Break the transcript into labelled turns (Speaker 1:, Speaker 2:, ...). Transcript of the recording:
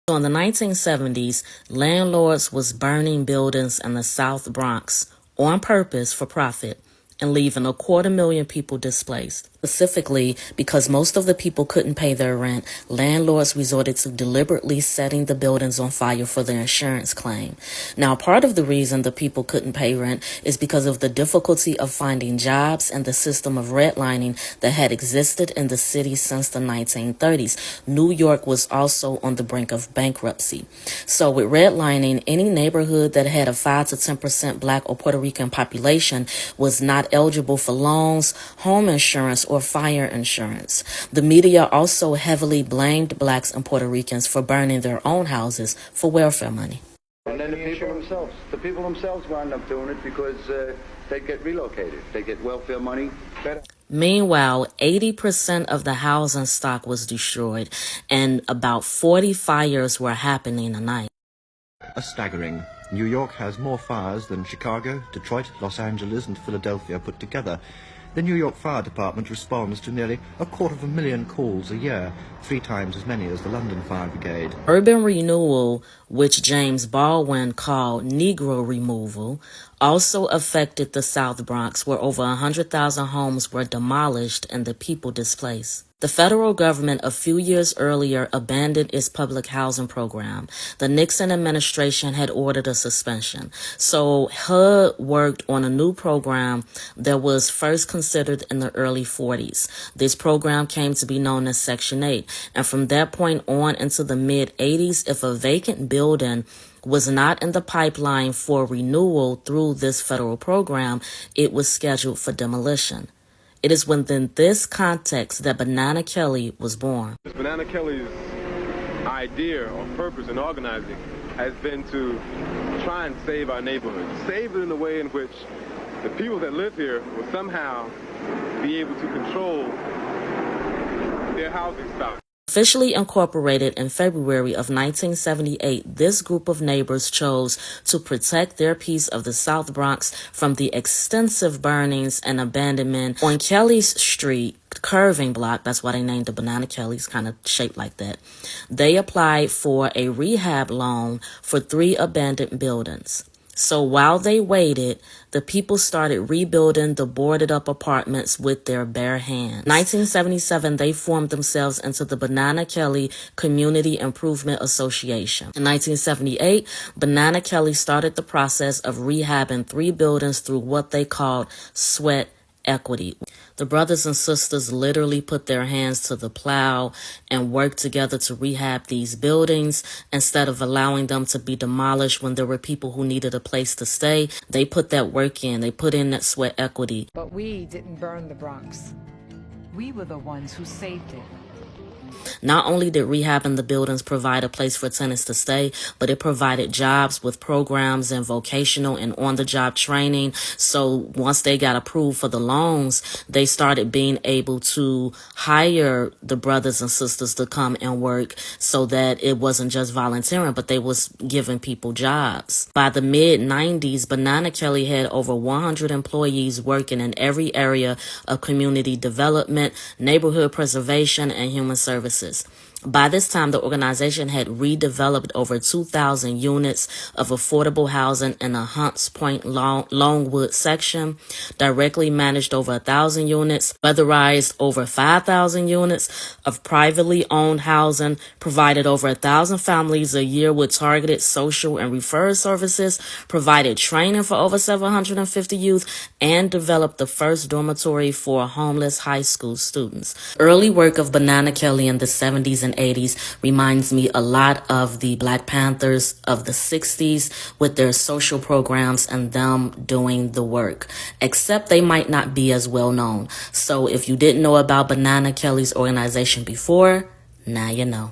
Speaker 1: So in the 1970s, landlords was burning buildings in the South Bronx on purpose for profit and leaving 250,000 people displaced. Specifically, because most of the people couldn't pay their rent, landlords resorted to deliberately setting the buildings on fire for their insurance claim. Now, part of the reason the people couldn't pay rent is because of the difficulty of finding jobs and the system of redlining that had existed in the city since the 1930s. New York was also on the brink of bankruptcy. So with redlining, any neighborhood that had a 5 to 10% Black or Puerto Rican population was not eligible for loans, home insurance, or fire insurance. The media also heavily blamed Blacks and Puerto Ricans for burning their own houses for welfare money.
Speaker 2: And then the people themselves wind up doing it because they get relocated. They get welfare money better.
Speaker 1: Meanwhile, 80% of the housing stock was destroyed, and about 40 fires were happening a night.
Speaker 3: A staggering. New York has more fires than Chicago, Detroit, Los Angeles, and Philadelphia put together. The New York Fire Department responds to nearly 250,000 calls a year, 3 times as many as the London Fire Brigade.
Speaker 1: Urban renewal, which James Baldwin called Negro removal, also affected the South Bronx, where over 100,000 homes were demolished and the people displaced. The federal government a few years earlier abandoned its public housing program. The Nixon administration had ordered a suspension. So HUD worked on a new program that was first considered in the early 40s. This program came to be known as Section 8. And from that point on into the mid-80s, if a vacant building was not in the pipeline for renewal through this federal program, it was scheduled for demolition. It is within this context that Banana Kelley was born.
Speaker 4: Banana Kelley's idea or purpose in organizing has been to try and save our neighborhood. Save it in a way in which the people that live here will somehow be able to control their housing stock.
Speaker 1: Officially incorporated in February of 1978, this group of neighbors chose to protect their piece of the South Bronx from the extensive burnings and abandonment on Kelly's Street curving block. That's why they named the Banana Kelley's kind of shaped like that. They applied for a rehab loan for 3 abandoned buildings. So while they waited, the people started rebuilding the boarded up apartments with their bare hands. In 1977, they formed themselves into the Banana Kelley Community Improvement Association. In 1978, Banana Kelley started the process of rehabbing 3 buildings through what they called sweat equity. The brothers and sisters literally put their hands to the plow and worked together to rehab these buildings. Instead of allowing them to be demolished when there were people who needed a place to stay, they put that work in. They put in that sweat equity.
Speaker 5: But we didn't burn the Bronx. We were the ones who saved it.
Speaker 1: Not only did rehabbing the buildings provide a place for tenants to stay, but it provided jobs with programs and vocational and on-the-job training. So once they got approved for the loans, they started being able to hire the brothers and sisters to come and work so that it wasn't just volunteering, but they was giving people jobs. By the mid-90s, Banana Kelley had over 100 employees working in every area of community development, neighborhood preservation, and human services. By this time, the organization had redeveloped over 2,000 units of affordable housing in the Hunts Point Longwood section, directly managed over 1,000 units, weatherized over 5,000 units of privately owned housing, provided over 1,000 families a year with targeted social and referral services, provided training for over 750 youth, and developed the first dormitory for homeless high school students. Early work of Banana Kelley in the 70s and 80s reminds me a lot of the Black Panthers of the 60s with their social programs and them doing the work, except they might not be as well known. So if you didn't know about Banana Kelley's organization before, now you know.